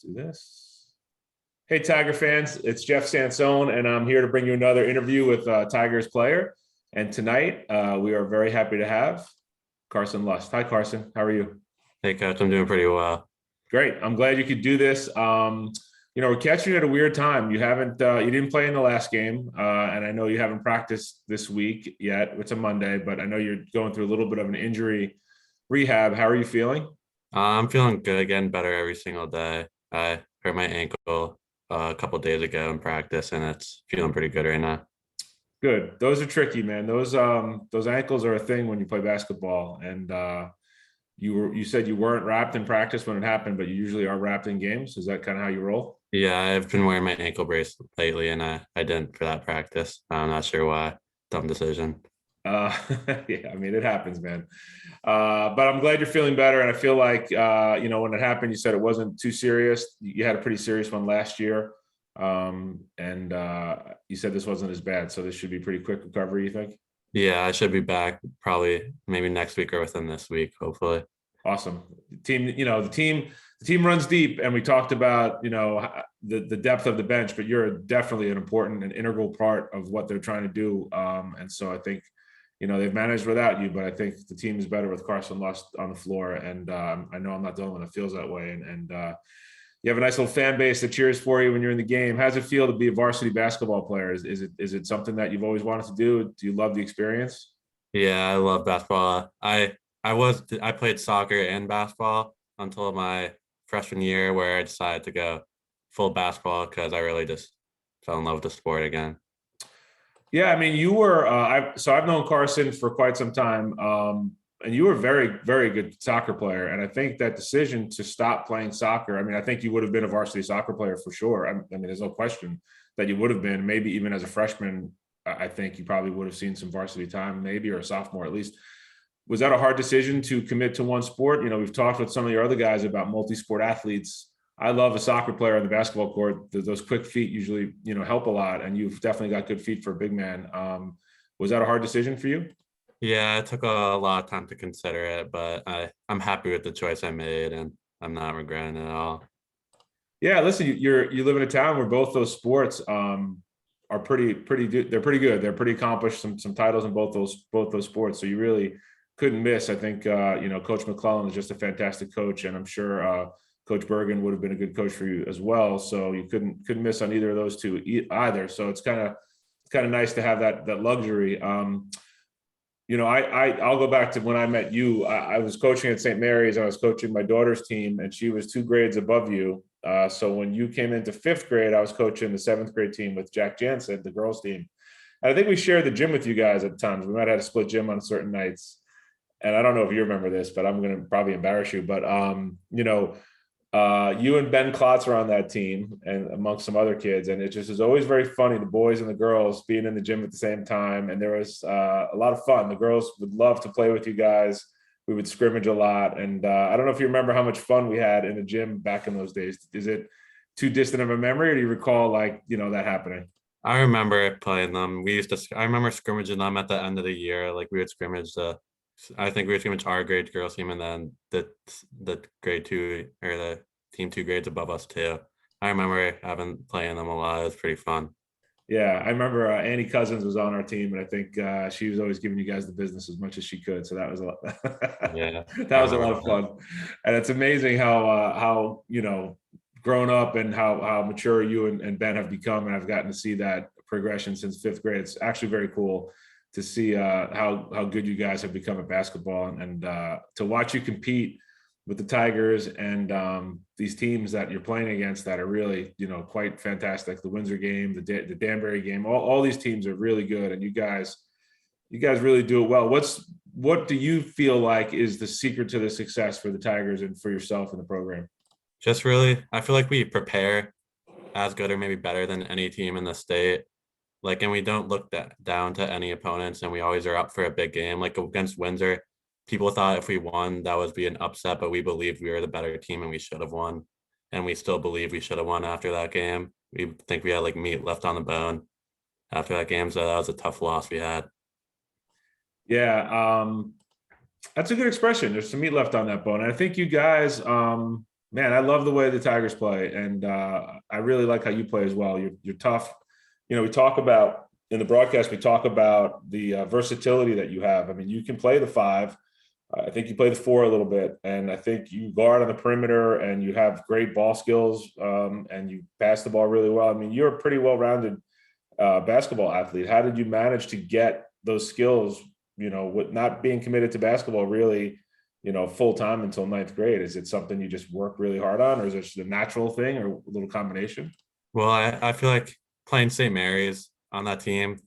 do this. Hey, Tiger fans, it's Jeff Sansone, and I'm here to bring you another interview with Tigers player. And tonight, we are very happy to have Carson Lust. Hi, Carson. How are you? Hey, Coach, I'm doing pretty well. Great. I'm glad you could do this. We're catching you at a weird time. You didn't play in the last game, and I know you haven't practiced this week yet. It's a Monday, but I know you're going through a little bit of an injury rehab. How are you feeling? I'm feeling good, getting better every single day. I hurt my ankle a couple days ago in practice, and it's feeling pretty good right now. Good. Those are tricky, man. Those ankles are a thing when you play basketball. And you said you weren't wrapped in practice when it happened, but you usually are wrapped in games. Is that kind of how you roll? Yeah, I've been wearing my ankle brace lately, and I didn't for that practice. I'm not sure why. Dumb decision. Uh, yeah, I mean, it happens, man. But I'm glad you're feeling better. And I feel like, when it happened, you said it wasn't too serious. You had a pretty serious one last year. And you said this wasn't as bad. So this should be pretty quick recovery, you think? Yeah, I should be back probably maybe next week or within this week, hopefully. Awesome. The team runs deep, and we talked about, the depth of the bench, but you're definitely an important and integral part of what they're trying to do. And so I think, they've managed without you, but I think the team is better with Carson Lust on the floor. And I know I'm not the only one that feels that way. And you have a nice little fan base that cheers for you when you're in the game. How does it feel to be a varsity basketball player? Is it something that you've always wanted to do? Do you love the experience? Yeah, I love basketball. I played soccer and basketball until my freshman year, where I decided to go full basketball because I really just fell in love with the sport again. Yeah, I mean, you were. I've known Carson for quite some time, and you were a very, very good soccer player. And I think that decision to stop playing soccer. I mean, I think you would have been a varsity soccer player for sure. I mean, there's no question that you would have been. Maybe even as a freshman, I think you probably would have seen some varsity time, maybe, or a sophomore at least. Was that a hard decision to commit to one sport? We've talked with some of your other guys about multi-sport athletes. I love a soccer player on the basketball court. Those quick feet usually, help a lot, and you've definitely got good feet for a big man. Was that a hard decision for you? Yeah, it took a lot of time to consider it, but I'm happy with the choice I made, and I'm not regretting it at all. Yeah, listen, you live in a town where both those sports are pretty good. They're pretty good. They're pretty accomplished. Some titles in both those sports. So you really couldn't miss. I think Coach McClellan is just a fantastic coach, and I'm sure Coach Bergen would have been a good coach for you as well. So you couldn't miss on either of those two either. So it's kind of nice to have that luxury. I'll go back to when I met you. I was coaching at St. Mary's. I was coaching my daughter's team, and she was 2 grades above you. So when you came into 5th grade, I was coaching the 7th grade team with Jack Jansen, the girls team. And I think we shared the gym with you guys at times. We might have had a split gym on certain nights. And I don't know if you remember this, but I'm going to probably embarrass you. But, you and Ben Klotz were on that team, and amongst some other kids. And it just is always very funny, the boys and the girls being in the gym at the same time. And there was a lot of fun. The girls would love to play with you guys. We would scrimmage a lot. And I don't know if you remember how much fun we had in the gym back in those days. Is it too distant of a memory, or do you recall that happening? I remember playing them. I remember scrimmaging them at the end of the year. Like we would scrimmage I think we would scrimmage our grade girls team, and then the grade 2 or the team 2 grades above us too. I remember playing them a lot. It was pretty fun. Yeah, I remember Annie Cousins was on our team, and I think she was always giving you guys the business as much as she could. So that was a lot. Yeah, That was a lot of fun, and it's amazing how grown up and how mature you and Ben have become, and I've gotten to see that progression since 5th grade. It's actually very cool to see how good you guys have become at basketball, and to watch you compete with the Tigers and these teams that you're playing against that are really, quite fantastic. The Windsor game, the Danbury game, all these teams are really good, and you guys really do it well. What do you feel like is the secret to the success for the Tigers and for yourself in the program? Just really, I feel like we prepare as good or maybe better than any team in the state. And we don't look down to any opponents, and we always are up for a big game. Like against Windsor, people thought if we won, that would be an upset, but we believed we were the better team and we should have won. And we still believe we should have won after that game. We think we had meat left on the bone after that game. So that was a tough loss we had. Yeah. That's a good expression. There's some meat left on that bone. And I think you guys, Man, I love the way the Tigers play, and I really like how you play as well. You're tough. We talk about in the broadcast. We talk about the versatility that you have. I mean, you can play the five. I think you play the four a little bit, and I think you guard on the perimeter, and you have great ball skills, and you pass the ball really well. I mean, you're a pretty well-rounded basketball athlete. How did you manage to get those skills? With not being committed to basketball really, full time until ninth grade. Is it something you just work really hard on, or is it just a natural thing, or a little combination? Well, I feel like playing St. Mary's on that team,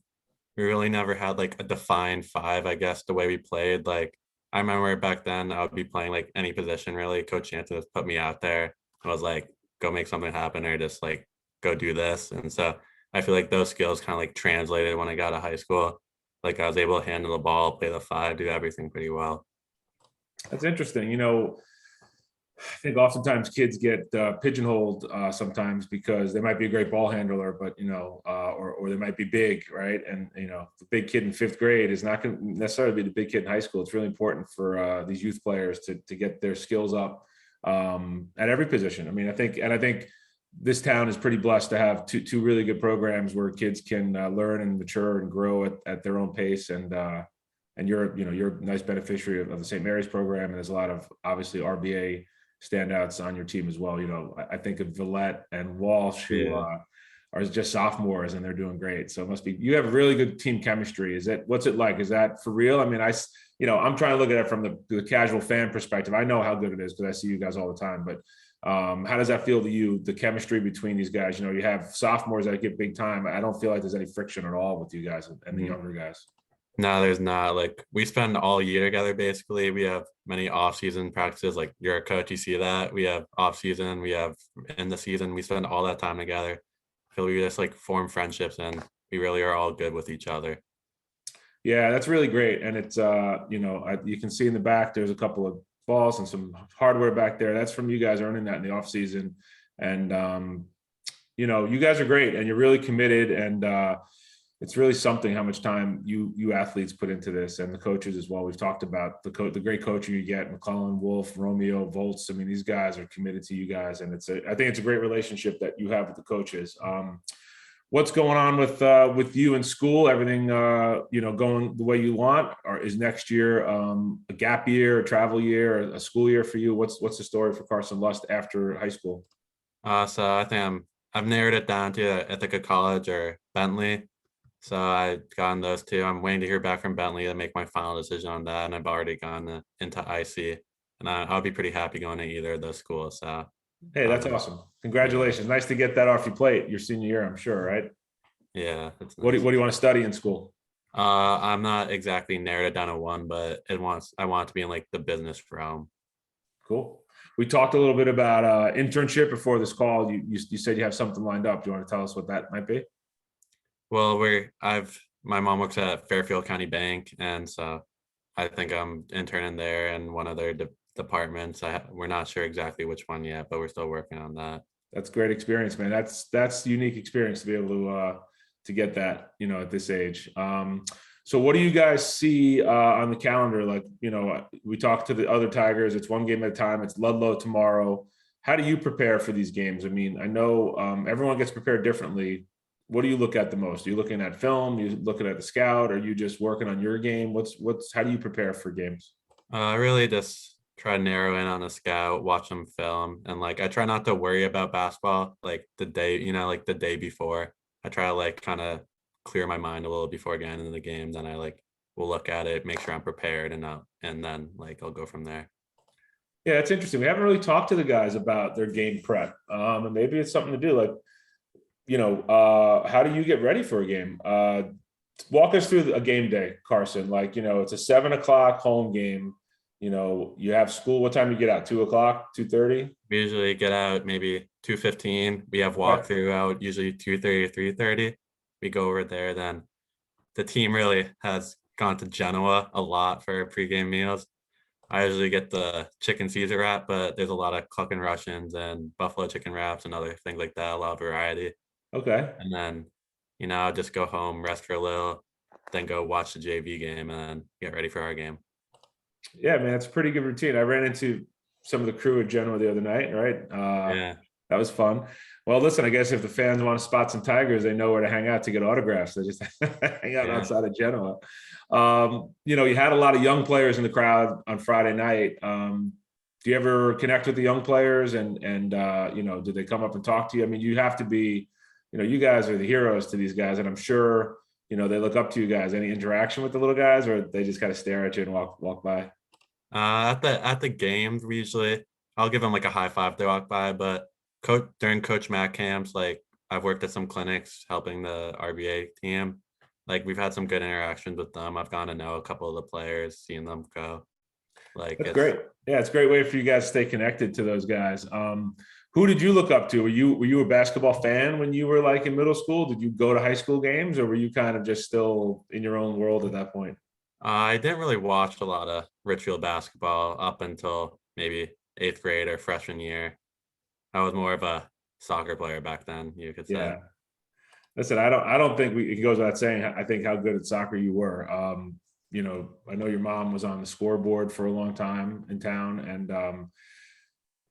we really never had like a defined five, I guess, the way we played. Like I remember back then I would be playing like any position really. Coach Anthony just put me out there. I was like, go make something happen or just like go do this. And so I feel like those skills kind of like translated when I got to high school. Like I was able to handle the ball, play the five, do everything pretty well. That's interesting. I think oftentimes kids get pigeonholed sometimes because they might be a great ball handler, but or they might be big, right? And the big kid in fifth grade is not going to necessarily be the big kid in high school. It's really important for these youth players to get their skills up at every position. I mean, I think this town is pretty blessed to have two really good programs where kids can learn and mature and grow at their own pace. And you're a nice beneficiary of the St. Mary's program, and there's a lot of obviously RBA standouts on your team as well. I think of Villette and Walsh, who Yeah. are just sophomores, and they're doing great. So it must be, you have really good team chemistry. What's it like? Is that for real? I mean, I'm trying to look at it from the casual fan perspective. I know how good it is because I see you guys all the time, but how does that feel to you, the chemistry between these guys? You have sophomores that get big time. I don't feel like there's any friction at all with you guys and the younger guys. No, there's not. Like we spend all year together basically. We have many off-season practices. Like you're a coach, you see that. We have off-season, we have in the season. We spend all that time together. I feel we just like form friendships and we really are all good with each other. Yeah, that's really great. And it's you can see in the back there's a couple of balls and some hardware back there. That's from you guys earning that in the off season. And you guys are great and you're really committed, and it's really something how much time you athletes put into this, and the coaches as well. We've talked about the great coaching you get, McClellan, Wolf, Romeo, Volts. I mean, these guys are committed to you guys, and I think it's a great relationship that you have with the coaches. What's going on with you in school? Everything going the way you want, or is next year a gap year, a travel year, a school year for you? What's the story for Carson Lust after high school? So I think I've narrowed it down to Ithaca College or Bentley. So I gotten those two. I'm waiting to hear back from Bentley to make my final decision on that. And I've already gone into IC, and I'll be pretty happy going to either of those schools. So Hey, that's awesome. Congratulations. Nice to get that off your plate your senior year, I'm sure, right? yeah, it's What nice. do you want to study in school? I'm not exactly narrowed it down to one, but I want it to be in like the business realm. Cool. We talked a little bit about internship before this call. You said you have something lined up. Do you want to tell us what that might be? Well, my mom works at Fairfield County Bank, and so I think I'm interning there in one of their departments. We're not sure exactly which one yet, but we're still working on that. That's great experience, man. That's unique experience to be able to get that, at this age. So what do you guys see on the calendar? Like, we talked to the other Tigers. It's one game at a time. It's Ludlow tomorrow. How do you prepare for these games? I mean, I know everyone gets prepared differently. What do you look at the most? Are you looking at film? Are you looking at the scout? Are you just working on your game? How do you prepare for games? I really just try to narrow in on a scout, watch them film, and like I try not to worry about basketball like the day, like the day before. I try to like kind of clear my mind a little before getting into the game. Then I like will look at it, make sure I'm prepared, and then like I'll go from there. Yeah, it's interesting. We haven't really talked to the guys about their game prep, and maybe it's something to do. Like, how do you get ready for a game? Walk us through a game day, Carson. Like, it's a 7 o'clock home game. You have school. What time do you get out? 2 o'clock, 2:30? We usually get out maybe 2:15. We have walkthrough out usually 2:30 or 3:30. We go over there. Then the team really has gone to Genoa a lot for pregame meals. I usually get the chicken Caesar wrap, but there's a lot of clucking Russians and buffalo chicken wraps and other things like that. A lot of variety. Okay. And then, I'll just go home, rest for a little, then go watch the JV game and then get ready for our game. Yeah, man, it's a pretty good routine. I ran into some of the crew at Genoa the other night, right? Yeah. That was fun. Well, listen, I guess if the fans want to spot some Tigers, they know where to hang out to get autographs. They just hang out Yeah. outside of Genoa. You had a lot of young players in the crowd on Friday night. Do you ever connect with the young players and do they come up and talk to you? I mean, you have to be, you guys are the heroes to these guys, and I'm sure, they look up to you guys. Any interaction with the little guys, or they just kind of stare at you and walk by? At the games, we usually I'll give them like a high five if they walk by, but during Coach Matt camps, like I've worked at some clinics helping the RBA team. Like we've had some good interactions with them. I've gotten to know a couple of the players, seeing them go. Like That's it's great. Yeah, it's a great way for you guys to stay connected to those guys. Who did you look up to? Were you a basketball fan when you were like in middle school? Did you go to high school games, or were you kind of just still in your own world at that point? I didn't really watch a lot of Richfield basketball up until maybe eighth grade or freshman year. I was more of a soccer player back then, you could say. Yeah. Listen, I don't think it goes without saying. I think how good at soccer you were. I know your mom was on the scoreboard for a long time in town, and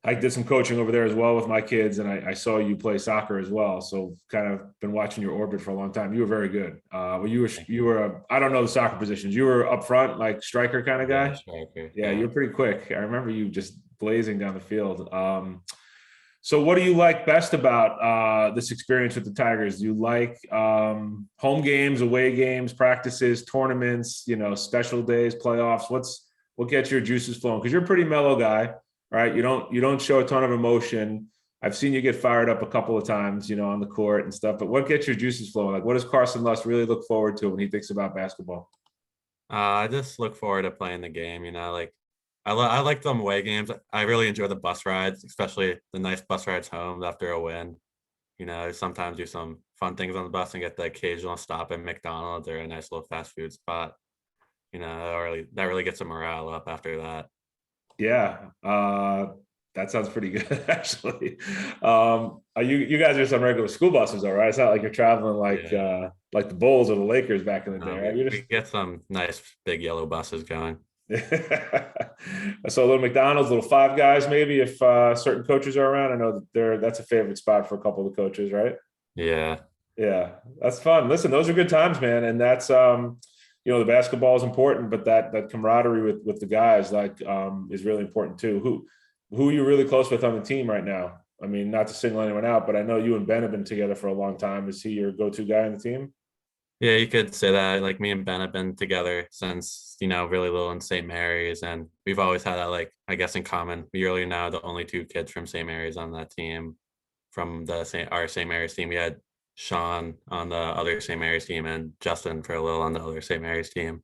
I did some coaching over there as well with my kids, and I saw you play soccer as well. So kind of been watching your orbit for a long time. You were very good. I don't know the soccer positions. You were up front, like striker kind of Yeah, guy. striker. Yeah, Yeah. you're pretty quick. I remember you just blazing down the field. So what do you like best about this experience with the Tigers? Do you like home games, away games, practices, tournaments, special days, playoffs? What gets your juices flowing? Because you're a pretty mellow guy, right? You don't show a ton of emotion. I've seen you get fired up a couple of times, on the court and stuff. But what gets your juices flowing? Like, what does Carson Lust really look forward to when he thinks about basketball? I just look forward to playing the game, like I like them away games. I really enjoy the bus rides, especially the nice bus rides home after a win. Sometimes do some fun things on the bus and get the occasional stop at McDonald's or a nice little fast food spot. That really gets the morale up after that. Yeah, that sounds pretty good actually. You guys are some regular school buses, all right? It's not like you're traveling Yeah. like the Bulls or the Lakers back in the day, No, right? we, You're we get some nice big yellow buses going. So a little McDonald's, little Five Guys, maybe if certain coaches are around. I know that's a favorite spot for a couple of the coaches, right? Yeah. Yeah, that's fun. Listen, those are good times, man, and that's the basketball is important, but that camaraderie with the guys is really important too. Who are you really close with on the team right now? I mean, not to single anyone out, but I know you and Ben have been together for a long time. Is he your go-to guy on the team? Yeah, you could say that. Like me and Ben have been together since, really little in St. Mary's, and we've always had that, like, I guess, in common. We really now the only two kids from St. Mary's on that team. From our St. Mary's team, we had Sean on the other St. Mary's team and Justin for a little on the other St. Mary's team.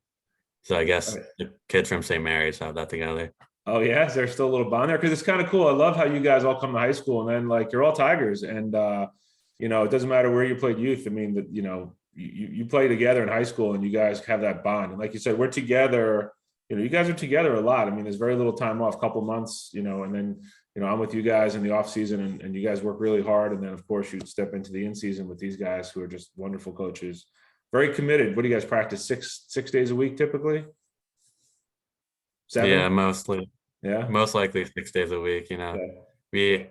So I guess the kids from St. Mary's have that together. Oh yeah, is there still a little bond there? Because it's kind of cool. I love how you guys all come to high school and then like you're all Tigers, and it doesn't matter where you played youth. I mean that you play together in high school and you guys have that bond. And like you said, we're together. You guys are together a lot. I mean, there's very little time off, couple months. And then I'm with you guys in the off season, and you guys work really hard. And then of course you step into the in season with these guys who are just wonderful coaches, very committed. What do you guys practice? Six days a week typically? 7? Yeah, mostly. Yeah. Most likely 6 days a week. Yeah. We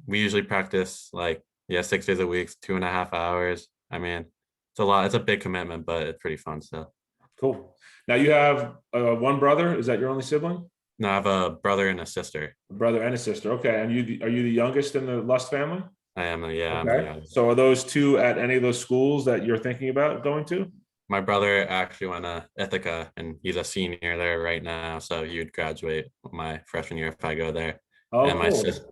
usually practice like 6 days a week, 2.5 hours. I mean, it's a lot. It's a big commitment, but it's pretty fun still. Cool. Now you have one brother. Is that your only sibling? No, I have a brother and a sister. A brother and a sister. Okay. And are you the youngest in the Lust family? I am. Yeah, I'm the Okay. youngest. So are those two at any of those schools that you're thinking about going to? My brother actually went to Ithaca, and he's a senior there right now. So he would graduate my freshman year if I go there. Oh, And my cool. sister,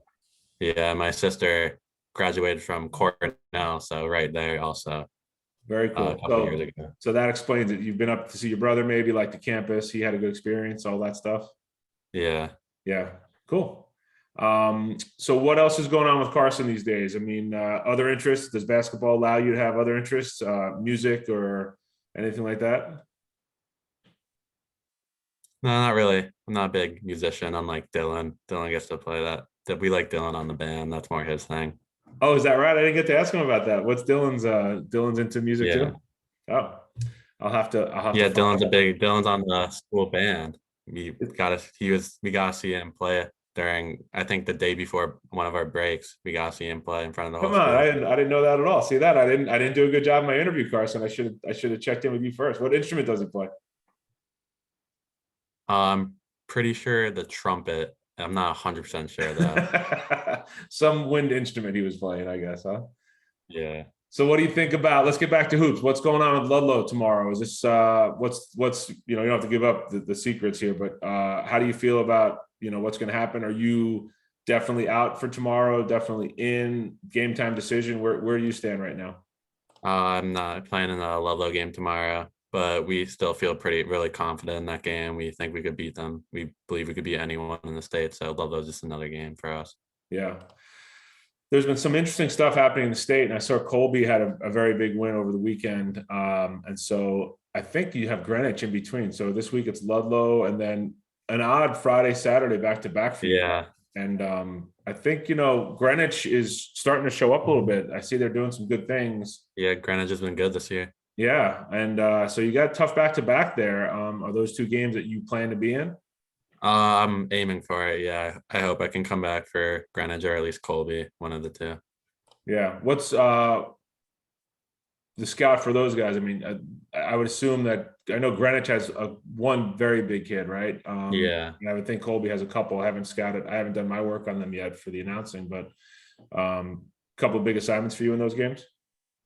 yeah, my sister graduated from Cornell, so right there also Very a cool. couple years ago. So that explains it. You've been up to see your brother, maybe like the campus. He had a good experience, all that stuff. Yeah. Yeah. Cool. So what else is going on with Carson these days? I mean, other interests? Does basketball allow you to have other interests, music or anything like that? No, not really. I'm not a big musician, unlike Dylan. Dylan gets to play that. We like Dylan on the band. That's more his thing. Oh, is that right? I didn't get to ask him about that. What's Dylan's into music Yeah. too? Oh, I'll have to Yeah, Dylan's on the school band. We gotta see him play during, I think the day before one of our breaks. We got to see him play in front of the Come whole on, school. I didn't know that at all. See that? I didn't do a good job in my interview, Carson. I should have checked in with you first. What instrument does he play? I'm pretty sure the trumpet. I'm not 100% sure though. Some wind instrument he was playing, I guess, huh? Yeah. So what do you think about, let's get back to hoops. What's going on with Ludlow tomorrow? Is this what's you don't have to give up the secrets here, but how do you feel about what's going to happen? Are you definitely out for tomorrow? Definitely in? Game time decision? Where do you stand right now? I'm not playing in the Ludlow game tomorrow, but we still feel really confident in that game. We think we could beat them. We believe we could beat anyone in the state. So Ludlow's just another game for us. Yeah. There's been some interesting stuff happening in the state, and I saw Colby had a very big win over the weekend. And so I think you have Greenwich in between. So this week it's Ludlow, and then an odd Friday, Saturday back to back for you. Yeah. And I think Greenwich is starting to show up a little bit. I see they're doing some good things. Yeah, Greenwich has been good this year. Yeah, and so you got tough back to back there. Are those two games that you plan to be in? I'm aiming for it. Yeah, I hope I can come back for Greenwich or at least Colby, one of the two. Yeah. What's the scout for those guys? I mean, I would assume that I know Greenwich has one very big kid, right? Yeah. And I would think Colby has a couple. I haven't scouted. I haven't done my work on them yet for the announcing, but a couple of big assignments for you in those games.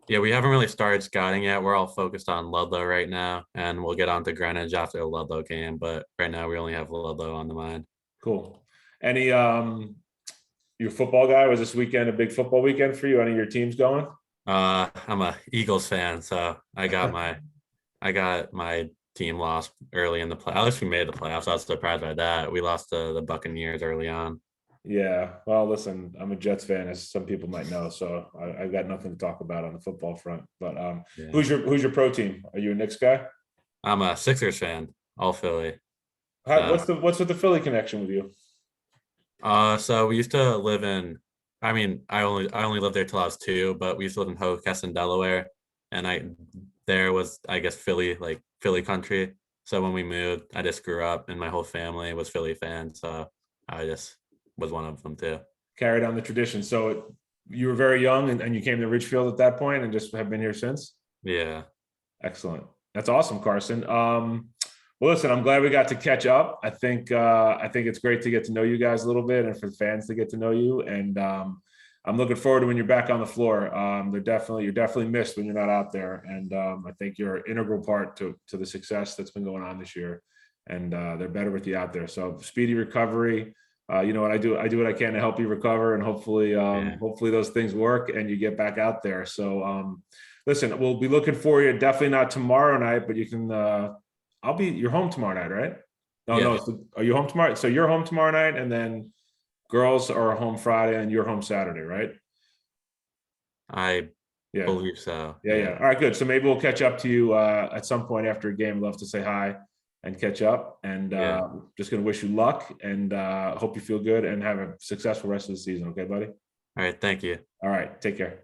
Yeah, we haven't really started scouting yet. We're all focused on Ludlow right now, and we'll get on to Greenwich after the Ludlow game. But right now, we only have Ludlow on the mind. Cool. Any your football guy, was this weekend a big football weekend for you? Any of your teams going? I'm a Eagles fan, so I got my team lost early in the play. At least we made the playoffs. I was surprised by that. We lost to the Buccaneers early on. Yeah. Well, listen, I'm a Jets fan, as some people might know, so I've got nothing to talk about on the football front. But Yeah. who's your pro team? Are you a Knicks guy? I'm a Sixers fan, all Philly. What's with the Philly connection with you? So we used to live in. I mean, I only lived there till I was 2, but we used to live in Hocus, Delaware, and there was, I guess, Philly, like Philly country. So when we moved, I just grew up, and my whole family was Philly fans. So I just was one of them too. Carried on the tradition. So you were very young, and you came to Ridgefield at that point, and just have been here since. Yeah. Excellent. That's awesome, Carson. Well, listen, I'm glad we got to catch up. I think it's great to get to know you guys a little bit, and for the fans to get to know you. And I'm looking forward to when you're back on the floor. You're definitely missed when you're not out there, and I think you're an integral part to the success that's been going on this year. And they're better with you out there. So speedy recovery. You know what I do? I do what I can to help you recover, and hopefully those things work and you get back out there. So listen, we'll be looking for you. Definitely not tomorrow night, but you can. You're home tomorrow night, right? No, Yeah. no. So are you home tomorrow? So you're home tomorrow night, and then girls are home Friday, and you're home Saturday, right? I Yeah. believe so. Yeah. All right, good. So maybe we'll catch up to you at some point after a game. Love to say hi and catch up. And just going to wish you luck, and hope you feel good and have a successful rest of the season. Okay, buddy? All right. Thank you. All right. Take care.